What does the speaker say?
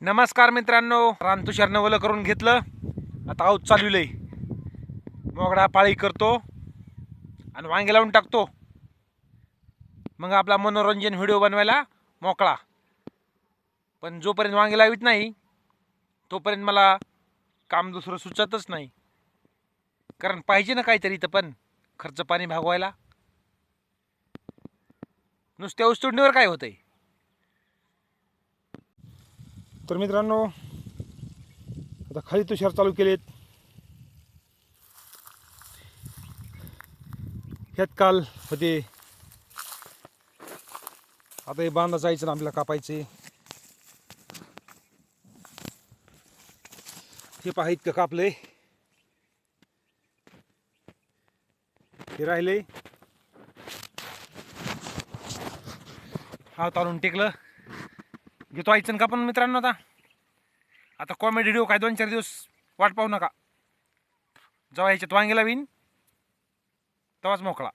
नमस्कार मित्रांनो, रानतुषारनं वलं करून घेतलं. आता आऊत चालविलंय. मोगडा पाळी करतो आणि वांगे लावून टाकतो. मग आपला मनोरंजन व्हिडिओ बनवायला मोकळा. पण जोपर्यंत वांगे लावित नाही तोपर्यंत मला काम दुसरं सुचतच नाही. कारण पाहिजे ना काहीतरी, इथं पण खर्च पाणी भागवायला. नुसत्या ऊसतोडणीवर काय होतंय. तर मित्रांनो, आता खाली तुषार चालू केलेत. ह्यात काल होते. आता हे बांधा जायचं ना आपल्याला, कापायचे. हे पहा, इतकं कापलंय. हे राहिले. हा तारून टेकलं. घेतो आईचं का पण मित्रांनो. आता कॉमेडी व्हिडिओ काय 2-4 दिवस वाट पाहू नका. जेव्हा ह्याच्यात वांगे लावीन तेव्हाच मोकळा.